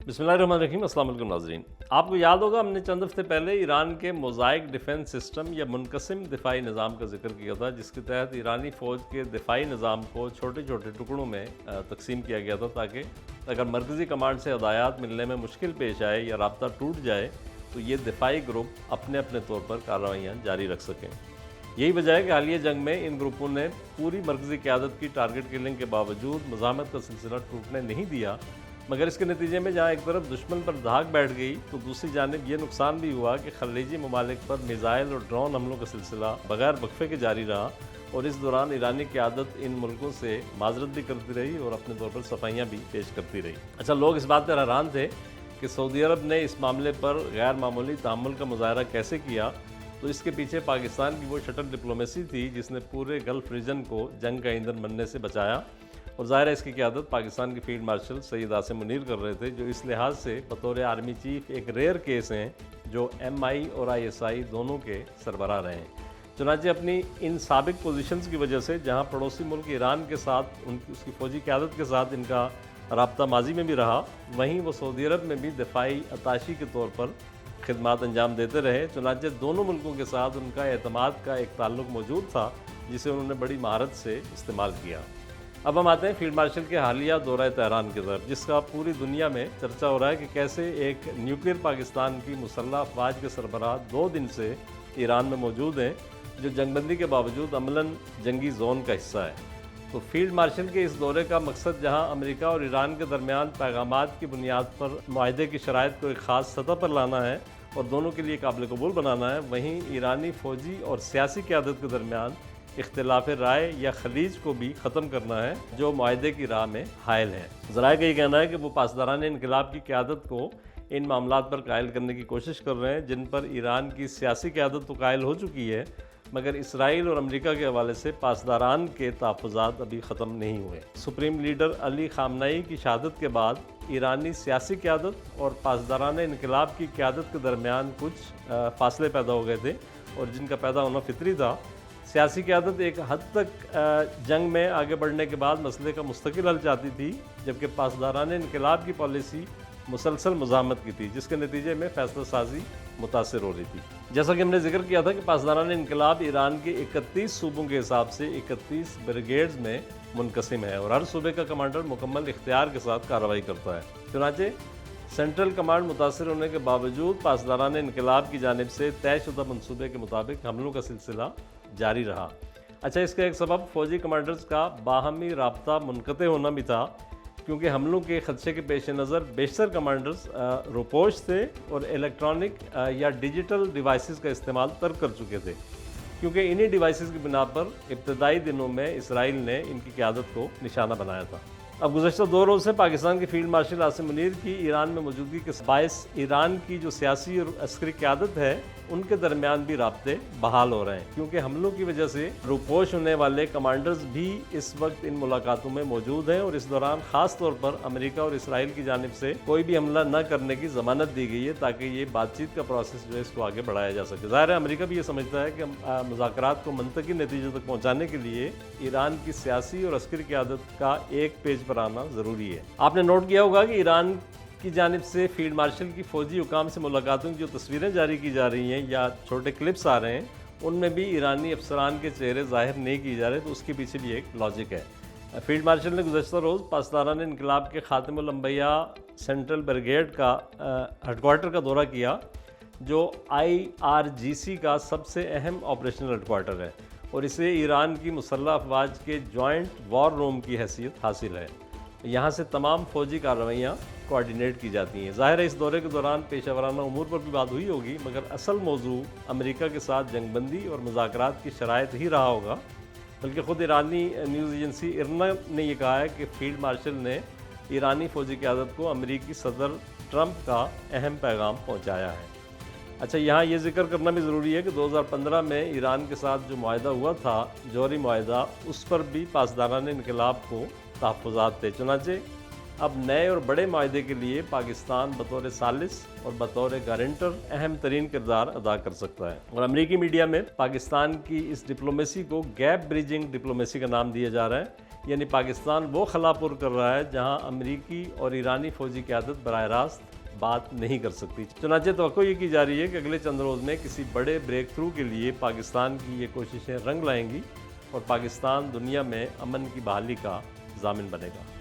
بسم اللہ الرحمن الرحیم۔ السلام علیکم ناظرین، آپ کو یاد ہوگا ہم نے چند ہفتے پہلے ایران کے موزائک ڈیفنس سسٹم یا منقسم دفاعی نظام کا ذکر کیا تھا، جس کے تحت ایرانی فوج کے دفاعی نظام کو چھوٹے چھوٹے ٹکڑوں میں تقسیم کیا گیا تھا، تاکہ اگر مرکزی کمانڈ سے ہدایات ملنے میں مشکل پیش آئے یا رابطہ ٹوٹ جائے تو یہ دفاعی گروپ اپنے اپنے طور پر کارروائیاں جاری رکھ سکیں۔ یہی وجہ ہے کہ حالیہ جنگ میں ان گروپوں نے پوری مرکزی قیادت کی ٹارگٹ کلنگ کے باوجود مزاحمت کا سلسلہ ٹوٹنے نہیں دیا، مگر اس کے نتیجے میں جہاں ایک طرف دشمن پر دھاک بیٹھ گئی تو دوسری جانب یہ نقصان بھی ہوا کہ خلیجی ممالک پر میزائل اور ڈرون حملوں کا سلسلہ بغیر وقفے کے جاری رہا، اور اس دوران ایرانی قیادت ان ملکوں سے معذرت بھی کرتی رہی اور اپنے طور پر صفائیاں بھی پیش کرتی رہی۔ لوگ اس بات پر حیران تھے کہ سعودی عرب نے اس معاملے پر غیر معمولی تحمل کا مظاہرہ کیسے کیا، تو اس کے پیچھے پاکستان کی وہ شٹل ڈپلومیسی تھی جس نے پورے گلف ریجن کو جنگ کا ایندھن بننے سے بچایا، اور ظاہر ہے اس کی قیادت پاکستان کے فیلڈ مارشل سید عاصم منیر کر رہے تھے، جو اس لحاظ سے بطور آرمی چیف ایک ریئر کیس ہیں جو ایم آئی اور آئی ایس آئی دونوں کے سربراہ رہے ہیں۔ چنانچہ اپنی ان سابق پوزیشنز کی وجہ سے جہاں پڑوسی ملک ایران کے ساتھ اس کی فوجی قیادت کے ساتھ ان کا رابطہ ماضی میں بھی رہا، وہیں وہ سعودی عرب میں بھی دفاعی اتاشی کے طور پر خدمات انجام دیتے رہے۔ چنانچہ دونوں ملکوں کے ساتھ ان کا اعتماد کا ایک تعلق موجود تھا جسے انہوں نے بڑی مہارت سے استعمال کیا۔ اب ہم آتے ہیں فیلڈ مارشل کے حالیہ دورہ تہران کی طرف، جس کا پوری دنیا میں چرچا ہو رہا ہے کہ کیسے ایک نیوکلیئر پاکستان کی مسلح افواج کے سربراہ 2 دن سے ایران میں موجود ہیں، جو جنگ بندی کے باوجود عملاً جنگی زون کا حصہ ہے۔ تو فیلڈ مارشل کے اس دورے کا مقصد جہاں امریکہ اور ایران کے درمیان پیغامات کی بنیاد پر معاہدے کی شرائط کو ایک خاص سطح پر لانا ہے اور دونوں کے لیے قابل قبول بنانا ہے، وہیں ایرانی فوجی اور سیاسی قیادت کے درمیان اختلاف رائے یا خلیج کو بھی ختم کرنا ہے جو معاہدے کی راہ میں حائل ہے۔ ذرائع کا یہ کہنا ہے کہ وہ پاسداران انقلاب کی قیادت کو ان معاملات پر قائل کرنے کی کوشش کر رہے ہیں، جن پر ایران کی سیاسی قیادت تو قائل ہو چکی ہے، مگر اسرائیل اور امریکہ کے حوالے سے پاسداران کے تحفظات ابھی ختم نہیں ہوئے۔ سپریم لیڈر علی خامنئی کی شہادت کے بعد ایرانی سیاسی قیادت اور پاسداران انقلاب کی قیادت کے درمیان کچھ فاصلے پیدا ہو گئے تھے، اور جن کا پیدا ہونا فطری تھا۔ سیاسی قیادت ایک حد تک جنگ میں آگے بڑھنے کے بعد مسئلے کا مستقل حل چاہتی تھی، جبکہ پاسداران انقلاب کی پالیسی مسلسل مزاحمت کی تھی، جس کے نتیجے میں فیصلہ سازی متاثر ہو رہی تھی۔ جیسا کہ ہم نے ذکر کیا تھا کہ پاسداران انقلاب ایران کے 31 صوبوں کے حساب سے 31 بریگیڈز میں منقسم ہے، اور ہر صوبے کا کمانڈر مکمل اختیار کے ساتھ کارروائی کرتا ہے۔ چنانچہ سینٹرل کمانڈ متاثر ہونے کے باوجود پاسداران انقلاب کی جانب سے طے شدہ منصوبے کے مطابق حملوں کا سلسلہ جاری رہا۔ اس کا ایک سبب فوجی کمانڈرز کا باہمی رابطہ منقطع ہونا بھی تھا، کیونکہ حملوں کے خدشے کے پیش نظر بیشتر کمانڈرز روپوش تھے اور الیکٹرانک یا ڈیجیٹل ڈیوائسز کا استعمال ترک کر چکے تھے، کیونکہ انہی ڈیوائسز کی بنا پر ابتدائی دنوں میں اسرائیل نے ان کی قیادت کو نشانہ بنایا تھا۔ اب گزشتہ 2 روز سے پاکستان کے فیلڈ مارشل عاصم منیر کی ایران میں موجودگی کے باعث ایران کی جو سیاسی اور عسکری قیادت ہے ان کے درمیان بھی رابطے بحال ہو رہے ہیں، کیونکہ حملوں کی وجہ سے روپوش ہونے والے کمانڈرز بھی اس وقت ان ملاقاتوں میں موجود ہیں، اور اس دوران خاص طور پر امریکہ اور اسرائیل کی جانب سے کوئی بھی حملہ نہ کرنے کی ضمانت دی گئی ہے، تاکہ یہ بات چیت کا پروسیس جو ہے اس کو آگے بڑھایا جا سکے۔ ظاہر ہے امریکہ بھی یہ سمجھتا ہے کہ مذاکرات کو منطقی نتیجے تک پہنچانے کے لیے ایران کی سیاسی اور عسکری قیادت کا ایک پیج پر آنا ضروری ہے۔ آپ نے نوٹ کیا ہوگا کہ ایران کی جانب سے فیلڈ مارشل کی فوجی حکام سے ملاقاتوں کی جو تصویریں جاری کی جا رہی ہیں یا چھوٹے کلپس آ رہے ہیں، ان میں بھی ایرانی افسران کے چہرے ظاہر نہیں کیے جا رہے، تو اس کے پیچھے بھی ایک لاجک ہے۔ فیلڈ مارشل نے گزشتہ روز پاسداران انقلاب کے خاتم الانبیاء سینٹرل بریگیڈ کا ہیڈ کوارٹر کا دورہ کیا، جو IRGC کا سب سے اہم آپریشنل ہیڈ کوارٹر ہے، اور اسے ایران کی مسلح افواج کے جوائنٹ وار روم کی حیثیت حاصل ہے۔ یہاں سے تمام فوجی کارروائیاں کوارڈینیٹ کی جاتی ہیں۔ ظاہر ہے اس دورے کے دوران پیشہ ورانہ امور پر بھی بات ہوئی ہوگی، مگر اصل موضوع امریکہ کے ساتھ جنگ بندی اور مذاکرات کی شرائط ہی رہا ہوگا، بلکہ خود ایرانی نیوز ایجنسی IRNA نے یہ کہا ہے کہ فیلڈ مارشل نے ایرانی فوجی قیادت کو امریکی صدر ٹرمپ کا اہم پیغام پہنچایا ہے۔ یہاں یہ ذکر کرنا بھی ضروری ہے کہ 2015 میں ایران کے ساتھ جو معاہدہ ہوا تھا، جوہری معاہدہ، اس پر بھی پاسداران انقلاب کو تحفظات تھے۔ چنانچہ اب نئے اور بڑے معاہدے کے لیے پاکستان بطور ثالث اور بطور گارنٹر اہم ترین کردار ادا کر سکتا ہے، اور امریکی میڈیا میں پاکستان کی اس ڈپلومیسی کو گیپ بریجنگ ڈپلومیسی کا نام دیا جا رہا ہے۔ یعنی پاکستان وہ خلا پر کر رہا ہے جہاں امریکی اور ایرانی فوجی قیادت براہ راست بات نہیں کر سکتی۔ چنانچہ توقع یہ کی جا رہی ہے کہ اگلے چند روز میں کسی بڑے بریک تھرو کے لیے پاکستان کی یہ کوششیں رنگ لائیں گی اور پاکستان دنیا میں امن کی بحالی کا ضامن بنے گا۔